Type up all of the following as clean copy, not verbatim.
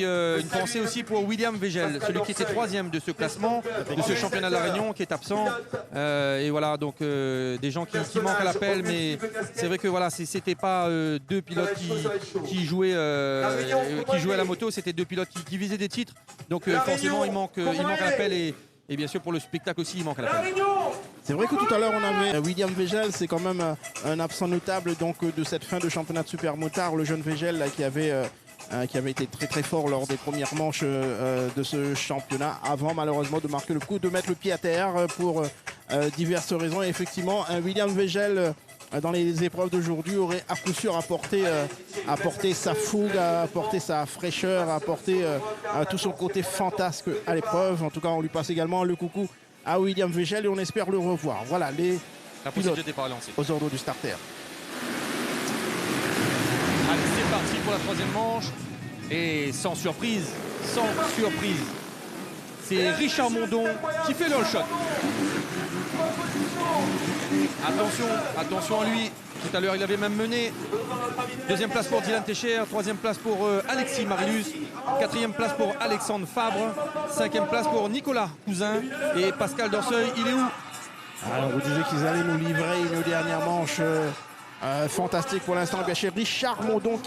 Une pensée aussi pour William Végel, celui qui était 3e de ce classement, de ce championnat de la Réunion, qui est absent. Et voilà, donc des gens qui manquent à l'appel, mais c'est vrai que voilà, c'était pas deux pilotes qui jouaient à la moto, c'était deux pilotes qui visaient des titres. Donc forcément, il manque à l'appel et bien sûr pour le spectacle aussi, il manque à l'appel. C'est vrai que tout à l'heure on avait William Végel, c'est quand même un absent notable donc de cette fin de championnat de super motard, le jeune Végel là, qui avait été très très fort lors des premières manches de ce championnat, avant malheureusement de marquer le coup, de mettre le pied à terre pour diverses raisons. Et effectivement, un William Végel dans les épreuves d'aujourd'hui aurait à coup sûr apporté sa fougue, apporté sa fraîcheur, apporté tout son côté fantasque à l'épreuve. En tout cas, on lui passe également le coucou à William Végel et on espère le revoir. Voilà les pilotes aux ordres du starter. Allez, c'est parti pour la troisième manche. Et sans surprise, c'est Richard Mondon qui fait le all shot. Attention à lui. Tout à l'heure, il avait même mené. Deuxième place pour Dylan Techer. Troisième place pour Alexis Marilus. Quatrième place pour Alexandre Fabre. Cinquième place pour Nicolas Cousin. Et Pascal Dorseuil, il est où? Alors, vous disiez qu'ils allaient nous livrer une dernière manche fantastique pour l'instant. Bien chez Richard Mondon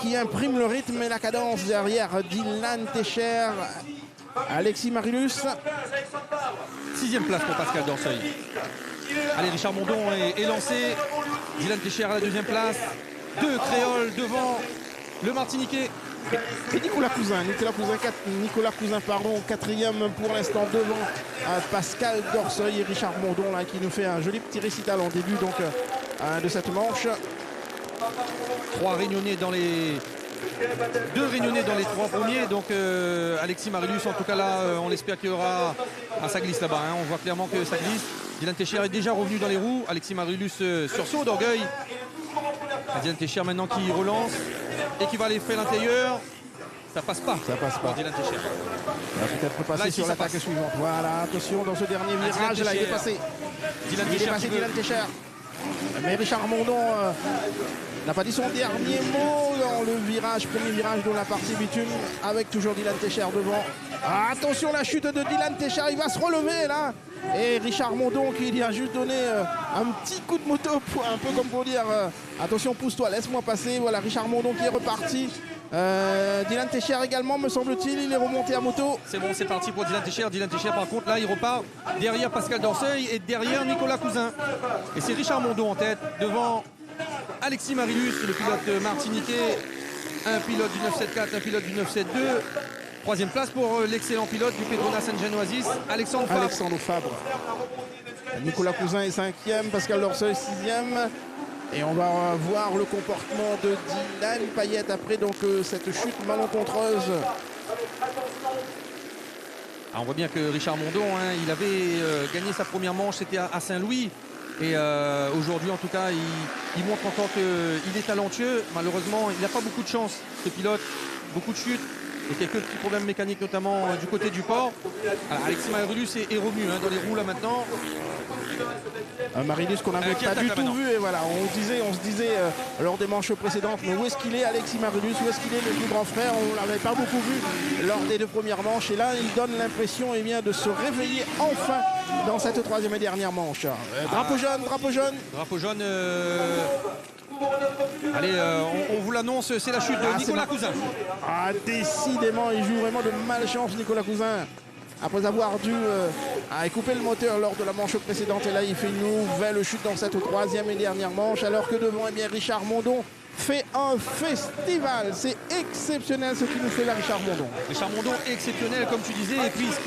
qui imprime le rythme et la cadence derrière Dylan Techer. Alexis Marilus. Sixième place pour Pascal Dorseuil. Allez, Richard Mondon est lancé. Dylan Techer à la deuxième place. Deux créoles devant le Martiniquais. Et Nicolas Cousin, quatrième pour l'instant devant Pascal Dorseuil et Richard Mondon là, qui nous fait un joli petit récital en début donc, de cette manche. Deux réunionnais dans les trois premiers, donc Alexis Marilus en tout cas là on espère qu'il y aura ça glisse là-bas, hein. On voit clairement que ça glisse. Dylan Techer est déjà revenu dans les roues, Alexis Marilus sursaut d'orgueil. Dylan Techer maintenant qui relance et qui va aller faire l'intérieur. Ça passe pas pour Dylan Techer. Il va peut-être passer sur l'attaque suivante. Voilà, attention dans ce dernier virage là, il est passé. Dylan Techer. Mais Richard Mondon n'a pas dit son dernier mot dans le premier virage de la partie bitume, avec toujours Dylan Techer devant. Attention la chute de Dylan Techer, il va se relever là. Et Richard Mondon qui lui a juste donné un petit coup de moto, un peu comme pour dire attention, pousse-toi, laisse-moi passer. Voilà Richard Mondon qui est reparti. Dylan Techer également, me semble-t-il, il est remonté à moto. C'est bon, c'est parti pour Dylan Techer. Dylan Techer par contre là il repart derrière Pascal Dorseuil et derrière Nicolas Cousin. Et c'est Richard Mondon en tête devant Alexis Marilus, le pilote martiniquais. Un pilote du 974, un pilote du 972. Troisième place pour l'excellent pilote du Petronas Saint Genoisis, Alexandre Fabre. Nicolas Cousin est cinquième, Pascal Dorseuil sixième. Et on va voir le comportement de Dylan Payette après donc cette chute malencontreuse. Alors on voit bien que Richard Mondon, hein, il avait gagné sa première manche, c'était à Saint-Louis. Et aujourd'hui en tout cas, il montre encore qu'il est talentueux. Malheureusement, il n'a pas beaucoup de chance, ce pilote. Beaucoup de chutes. Et quelques petits problèmes mécaniques, notamment du côté du port. Alors, Alexis Marilus est revenu dans les roues là maintenant. Marilus qu'on n'avait pas du tout vu, et voilà, on se disait lors des manches précédentes, mais où est-ce qu'il est Alexis Marilus, où est-ce qu'il est le plus grand frère? On ne l'avait pas beaucoup vu lors des deux premières manches, et là il donne l'impression de se réveiller enfin dans cette troisième et dernière manche. Drapeau jaune. Drapeau jaune. Allez, on vous l'annonce, c'est la chute de Nicolas Cousin. Décidément, il joue vraiment de malchance Nicolas Cousin. Après avoir dû couper le moteur lors de la manche précédente. Et là, il fait une nouvelle chute dans cette troisième et dernière manche. Alors que devant, Richard Mondon fait un festival. C'est exceptionnel ce qu'il nous fait là, Richard Mondon. Richard Mondon exceptionnel, comme tu disais. Et puis, ce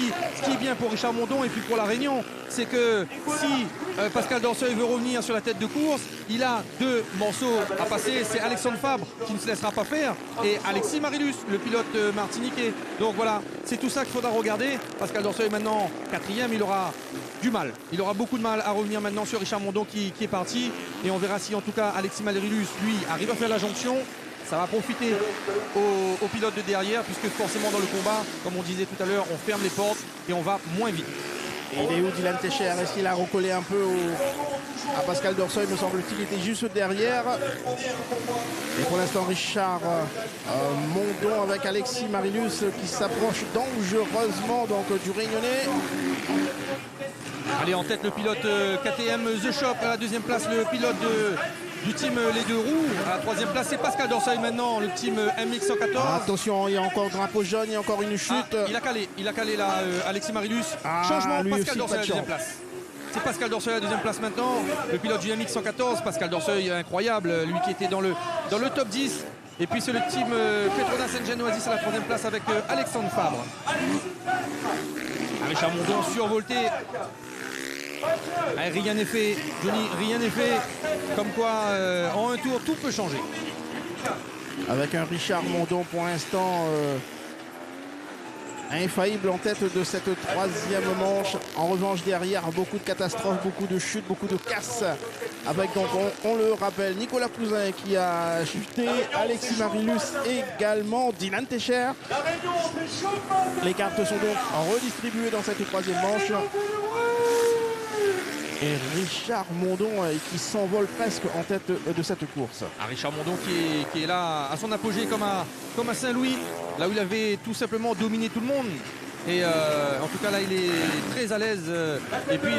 qui est bien pour Richard Mondon et puis pour la Réunion, c'est que si Pascal Dorseuil veut revenir sur la tête de course, il a deux morceaux à passer. C'est Alexandre Fabre qui ne se laissera pas faire et Alexis Marilus, le pilote martiniquais. Donc voilà, c'est tout ça qu'il faudra regarder. Pascal Dorseuil est maintenant quatrième, il aura du mal. Il aura beaucoup de mal à revenir maintenant sur Richard Mondon qui est parti. Et on verra si en tout cas Alexis Marilus, lui, arrive à faire la jonction. Ça va profiter aux pilotes de derrière, puisque forcément dans le combat, comme on disait tout à l'heure, on ferme les portes et on va moins vite. Et il est où Dylan Techer? Est-ce qu'il a recollé un peu à Pascal Dorseuil, me semble-t-il, était juste derrière. Et pour l'instant, Richard Mondon avec Alexis Marilus qui s'approche dangereusement donc, du Réunionnais. Allez, en tête le pilote KTM The Shop. À la deuxième place, le pilote du team Les Deux Roues. À la troisième place, c'est Pascal Dorseuil maintenant, le team MX114. Attention, il y a encore drapeau jaune, il y a encore une chute. Il a calé là, Alexis Marilus. Changement, Pascal Dorseuil à la deuxième place. C'est Pascal Dorseuil à la deuxième place maintenant. Le pilote du MX114, Pascal Dorseuil, incroyable, lui qui était dans le top 10. Et puis c'est le team Petronas Engine Oasis à la troisième place avec Alexandre Fabre. Richard Mondon survolté. Rien n'est fait, Johnny, rien n'est fait. Comme quoi, en un tour, tout peut changer. Avec un Richard Mondon pour l'instant infaillible en tête de cette troisième manche. En revanche, derrière, beaucoup de catastrophes, beaucoup de chutes, beaucoup de casses. Avec donc, on le rappelle, Nicolas Cousin qui a chuté, Alexis Marilus également, Dylan Techer. Les cartes sont donc redistribuées dans cette troisième manche. Et Richard Mondon qui s'envole presque en tête de cette course. Richard Mondon qui est là à son apogée comme à Saint-Louis, là où il avait tout simplement dominé tout le monde. Et en tout cas là il est très à l'aise. Et puis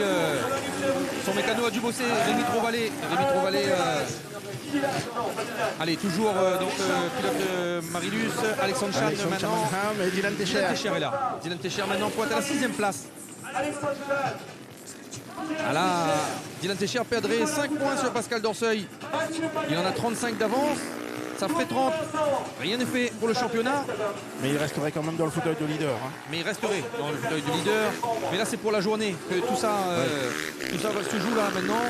son mécano a dû bosser, Rémi Trovalet. Allez, toujours donc pilote Marilus, Alexandre Chan maintenant. Et Dylan Techer est là. Dylan Techer maintenant pointe à la 6e place. Ah là, Dylan Techer perdrait 5 points sur Pascal Dorseuil. Il en a 35 d'avance. Ça ferait 30. Rien n'est fait pour le championnat. Mais il resterait quand même dans le fauteuil de leader. Mais il resterait dans le fauteuil de leader. Mais là, c'est pour la journée que tout ça se joue là maintenant.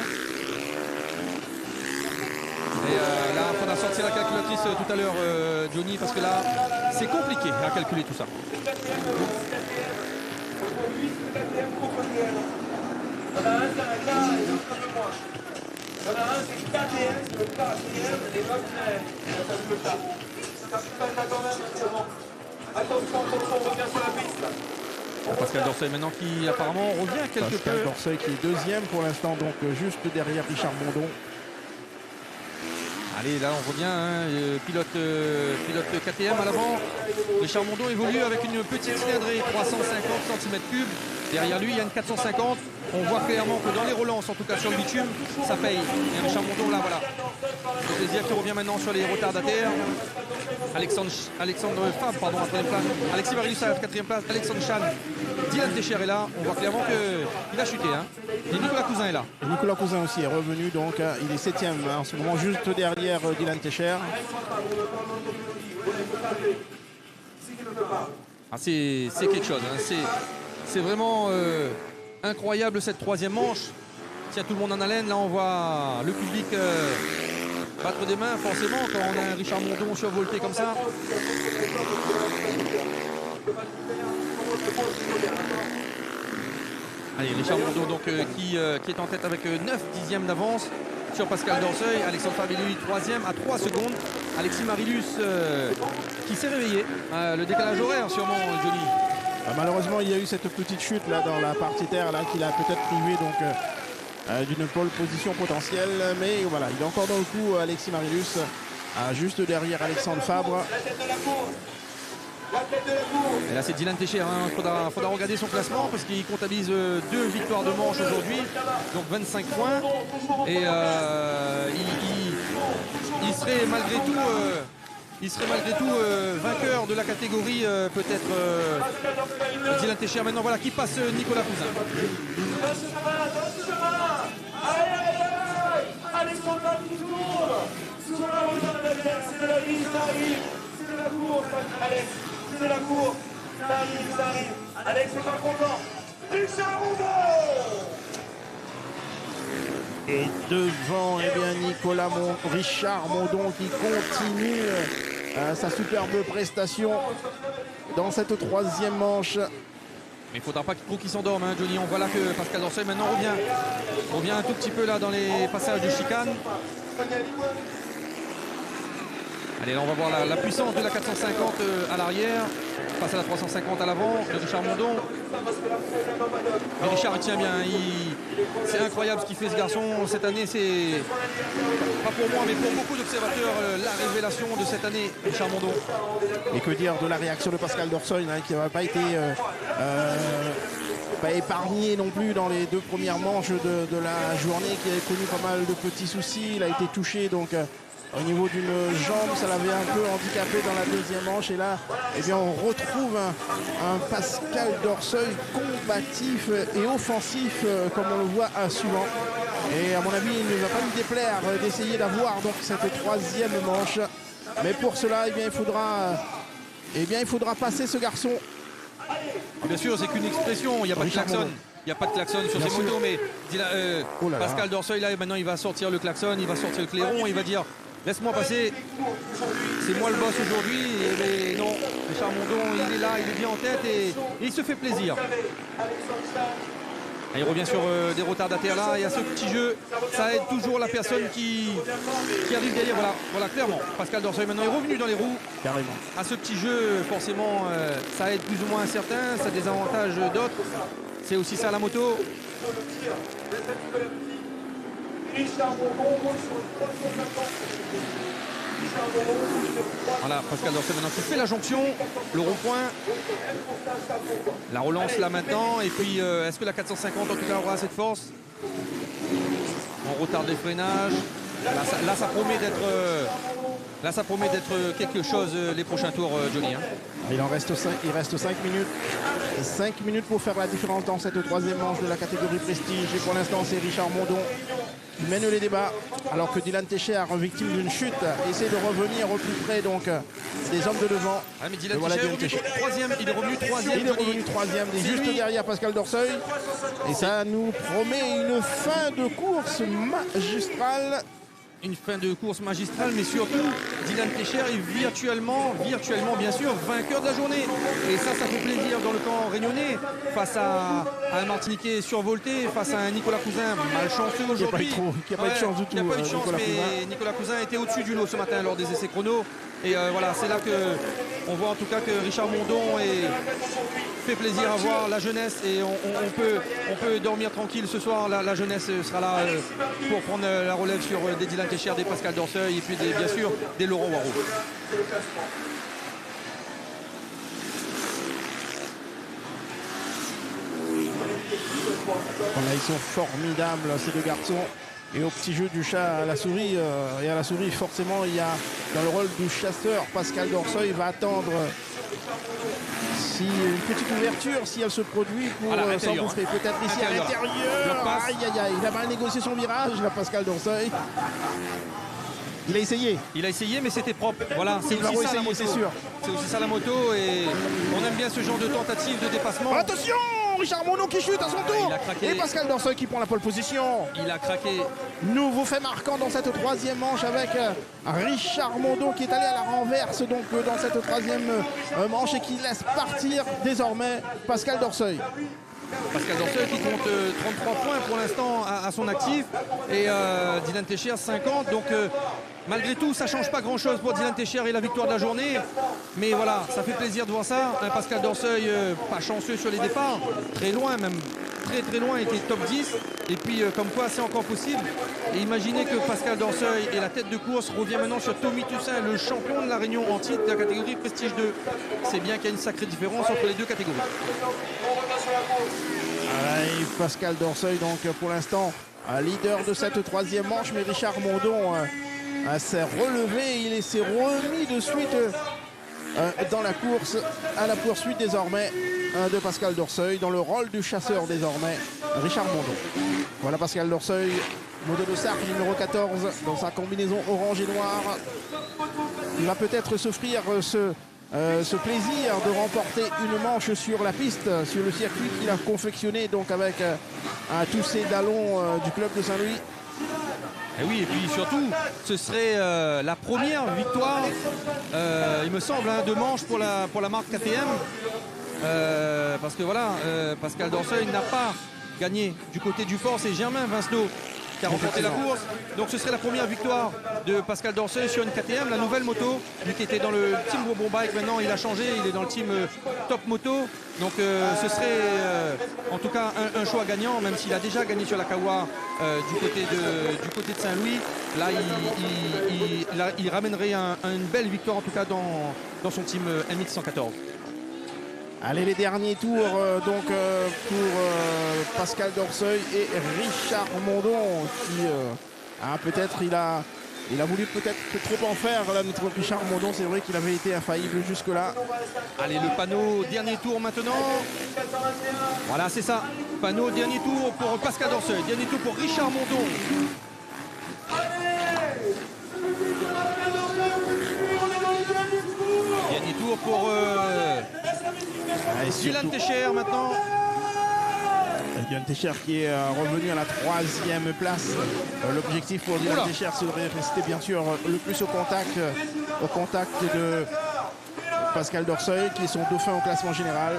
Et là, il faudra sortir la calculatrice tout à l'heure, Johnny, parce que là, c'est compliqué à calculer tout ça. Il y en a un, c'est un K et l'autre un peu moins. Il y en a un, c'est KTM, c'est le KTM et l'autre, c'est le K. Ça fait pas ça quand même, c'est bon. Attention, on revient sur la piste. Pascal Dorseuil maintenant qui apparemment revient quelque peu. Pascal Dorseuil qui est deuxième pour l'instant, donc juste derrière Richard Mondon. Allez, là on revient, hein, pilote KTM à l'avant. Richard Mondon évolue avec une petite cylindrée, 350 cm3. Derrière lui, il y a une 450. On voit clairement que dans les relances, en tout cas sur le bitume, ça paye. Et Richard Mondon, là, voilà. Le plaisir qui revient maintenant sur les retardataires. Alexandre Fabre, pardon, à la 3e place. Alexis Marilus à la 4e place. Alexandre Chan. Dylan Techer est là. On voit clairement qu'il a chuté. Hein. Et Nicolas Cousin est là. Nicolas Cousin aussi est revenu, donc il est 7e en ce moment, juste derrière Dylan Techer. Ah, c'est quelque chose. Hein. C'est vraiment incroyable cette troisième manche. Tient tout le monde en haleine. Là, on voit le public battre des mains, forcément, quand on a un Richard Mondon survolté comme ça. Allez, Richard Mondon donc, qui est en tête avec 9 dixièmes d'avance sur Pascal Dorseuil. Alexandre Fabre, lui, 3e à 3 secondes. Alexis Marilus qui s'est réveillé. Le décalage horaire, sûrement, Johnny. Malheureusement, il y a eu cette petite chute là dans la partie terre là qui l'a peut-être privé donc d'une pole position potentielle, mais voilà, il est encore dans le coup, Alexis Marilus, juste derrière Alexandre Fabre. Et là c'est Dylan Techer, il faudra regarder son classement parce qu'il comptabilise 2 victoires de manche aujourd'hui, donc 25 points. Et il serait malgré tout vainqueur de la catégorie, peut-être Dylan Techer. Maintenant voilà qui passe Nicolas Cousin. Alexandre qui tourne sur la route de la terre, c'est de la vie, ça arrive, c'est de la course, Alex, c'est de la course, ça arrive, Alex est pas content, Richard Mondon. Et devant, eh bien, Richard Mondon qui continue sa superbe prestation dans cette troisième manche. Mais il ne faudra pas trop qu'il s'endorme, hein, Johnny. On voit là que Pascal Dorseuil maintenant revient un tout petit peu là dans les passages de chicane. Allez, là on va voir la puissance de la 450 à l'arrière face à la 350 à l'avant de Richard Mondon. Mais Richard il tient bien, c'est incroyable ce qu'il fait ce garçon cette année. C'est pas pour moi mais pour beaucoup d'observateurs la révélation de cette année, Richard Mondon. Et que dire de la réaction de Pascal Dorsoy, hein, qui n'a pas été pas épargné non plus dans les 2 premières manches de la journée, qui a connu pas mal de petits soucis. Il a été touché donc au niveau d'une jambe, ça l'avait un peu handicapé dans la 2e manche. Et là, eh bien, on retrouve un Pascal Dorsoy combatif et offensif, comme on le voit souvent. Et à mon avis, il ne va pas lui déplaire d'essayer d'avoir donc cette 3e manche. Mais pour cela, eh bien, il faudra passer ce garçon. Bien sûr, c'est qu'une expression, il n'y a pas de klaxon. Il n'y a pas de klaxon sur ces motos, mais Pascal Dorsoy, là, maintenant, il va sortir le klaxon, il va sortir le clairon, il va dire laisse-moi passer, c'est moi le boss aujourd'hui. Mais non, Richard Mondon, il est là, il est bien en tête et il se fait plaisir. Il revient sur des retardataires là, et à ce petit jeu, ça aide toujours la personne qui arrive derrière. Voilà, clairement. Pascal Dorsoy maintenant est revenu dans les roues. Carrément. À ce petit jeu, forcément, ça aide plus ou moins certains, ça désavantage d'autres. C'est aussi ça la moto. Voilà, Pascal Dorsoy maintenant qui fait la jonction, le rond-point, la relance là maintenant, et puis est-ce que la 450 en tout cas aura cette force? On retarde les freinages, là ça promet d'être quelque chose les prochains tours, Johnny. Hein. Il reste 5 minutes. 5 minutes pour faire la différence dans cette 3e manche de la catégorie prestige. Et pour l'instant, c'est Richard Mondon qui mène les débats, alors que Dylan Techer, victime d'une chute, essaie de revenir au plus près donc des hommes de devant. Ah, mais Dylan Techer il est revenu 3e. Il est revenu 3e, juste derrière Pascal Dorsoy. Et ça nous promet une fin de course magistrale. Une fin de course magistrale, mais surtout Dylan Techer est virtuellement bien sûr vainqueur de la journée. Et ça fait plaisir dans le camp réunionnais face à un Martiniquais survolté, face à un Nicolas Cousin malchanceux aujourd'hui. Qui n'a pas eu de chance du tout. Il n'a pas eu de chance, mais Nicolas Cousin était au-dessus du lot ce matin lors des essais chrono. Et voilà, c'est là qu'on voit en tout cas que Richard Mondon fait plaisir à voir la jeunesse, et on peut dormir tranquille ce soir. La jeunesse sera là pour prendre la relève sur des Dylan Techer, des Pascal Dorsoy et puis bien sûr des Laurent Warraud. Voilà, ils sont formidables ces 2 garçons. Et au petit jeu du chat à la souris, et à la souris forcément il y a dans le rôle du chasseur Pascal Dorsoy va attendre si une petite ouverture si elle se produit pour s'engouffrer peut-être ici à l'intérieur. Aïe aïe aïe, il a mal négocié son virage là, Pascal Dorsoy. Il a essayé. Il a essayé, mais c'était propre. Voilà, c'est aussi ça la moto. C'est sûr. C'est aussi ça la moto, et on aime bien ce genre de tentative de dépassement. Attention, Richard Mondon qui chute à son tour. Et Pascal Dorsoy qui prend la pole position. Il a craqué. Nouveau fait marquant dans cette 3e manche avec Richard Mondon qui est allé à la renverse donc dans cette 3e manche et qui laisse partir désormais Pascal Dorsoy. Pascal Dorsoy qui compte 33 points pour l'instant à son actif, et Dylan Techer 50. Donc malgré tout, ça ne change pas grand-chose pour Dylan Techer et la victoire de la journée. Mais voilà, ça fait plaisir de voir ça. Un Pascal Dorsoy pas chanceux sur les départs, très loin même. Très loin, il était top 10, et puis comme quoi c'est encore possible. Et imaginez que Pascal Dorsoy et la tête de course revient maintenant sur Tommy Toussaint, le champion de la Réunion en titre de la catégorie Prestige 2. C'est bien qu'il y a une sacrée différence entre les 2 catégories. Allez, Pascal Dorsoy donc pour l'instant leader de cette 3e manche, mais Richard Mondon s'est relevé, il s'est remis de suite dans la course, à la poursuite désormais de Pascal Dorsoy, dans le rôle du chasseur désormais, Richard Mondon. Voilà Pascal Dorsoy, modèle de Sarge numéro 14, dans sa combinaison orange et noire. Il va peut-être s'offrir ce plaisir de remporter une manche sur la piste, sur le circuit qu'il a confectionné donc avec tous ces dallons du club de Saint-Louis. Et oui, et puis surtout, ce serait la première victoire, il me semble, de manche pour la marque KTM. Parce que voilà, Pascal Dorsoy n'a pas gagné du côté du fort, c'est Germain Vincenot qui a remporté la course. Donc ce serait la première victoire de Pascal Dorsey sur une KTM, la nouvelle moto. Lui qui était dans le team Bourbon Bike, maintenant il a changé, il est dans le team Top Moto. Donc ce serait en tout cas un choix gagnant, même s'il a déjà gagné sur la Kawa du côté de Saint-Louis. Là il ramènerait une belle victoire en tout cas dans son team MX114. Allez, les derniers tours pour Pascal Dorsey et Richard Mondon qui peut-être il a voulu peut-être trop en faire là, notre Richard Mondon. C'est vrai qu'il avait été infaillible jusque-là. Allez, le panneau, dernier tour maintenant. Voilà, c'est ça. Panneau, dernier tour pour Pascal Dorsey, dernier tour pour Richard Mondon. Dernier tour pour Dylan Techer maintenant. Dylan Techer qui est revenu à la 3e place. L'objectif pour Dylan Techer serait de rester bien sûr le plus au contact de Pascal Dorsey qui est son dauphin au classement général.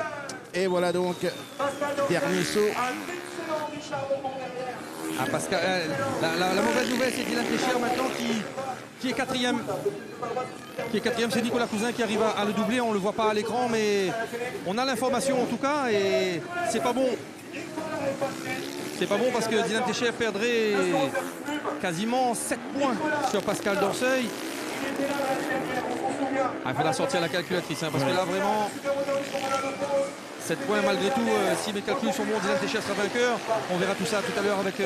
Et voilà donc, dernier saut. Pascal, la mauvaise nouvelle, c'est Dylan Techer maintenant qui est quatrième. C'est Nicolas Cousin qui arrive à le doubler. On ne le voit pas à l'écran, mais on a l'information en tout cas et c'est pas bon. C'est pas bon parce que Dylan Techer perdrait quasiment 7 points sur Pascal Dorsey. Il faudra sortir la calculatrice parce que là vraiment 7 points malgré tout, si mes calculs sont bons, Dylan Techer sera vainqueur. On verra tout ça tout à l'heure avec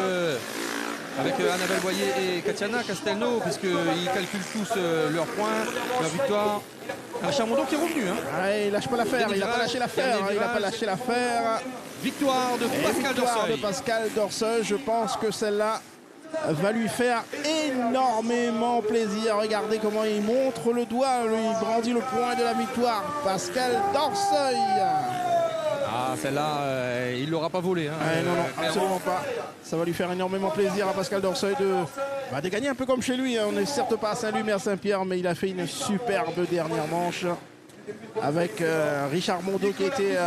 Annabelle Boyer et Katiana Castelnau, puisqu'ils calculent tous leurs points, leur victoire. Richard Mondon qui est revenu. Il lâche pas l'affaire, il n'a pas lâché l'affaire. Victoire de Pascal Dorsey. Pascal Dorsey, je pense que celle-là va lui faire énormément plaisir. Regardez comment il montre le doigt, il brandit le point de la victoire. Pascal Dorsey. Celle-là, il ne l'aura pas volé. Non, absolument pas. Ça va lui faire énormément plaisir à Pascal Dorsey de gagner un peu comme chez lui. On n'est certes pas à Saint-Louis mais à Saint-Pierre, mais il a fait une superbe dernière manche avec Richard Mondon qui était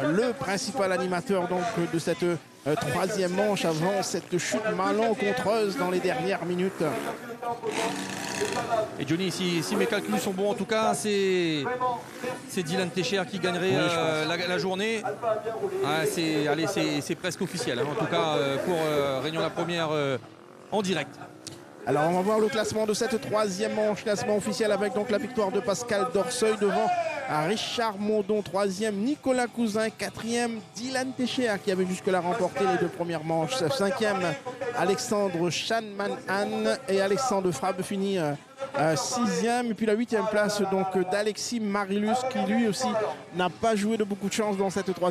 le principal animateur donc, de cette 3e manche avant cette chute malencontreuse dans les dernières minutes. Et Johnny, si mes calculs sont bons, en tout cas, c'est Dylan Techer qui gagnerait la journée. C'est presque officiel, en tout cas pour Réunion la Première en direct. Alors on va voir le classement de cette 3e manche, classement officiel avec donc la victoire de Pascal Dorsey devant Richard Mondon, 3e Nicolas Cousin, 4e Dylan Techer qui avait jusque-là remporté les 2 premières manches, 5e Alexandre Chanman-Han et Alexandre Frabe finit 6e, et puis la 8e place donc d'Alexis Marilus qui lui aussi n'a pas joué de beaucoup de chance dans cette 3e.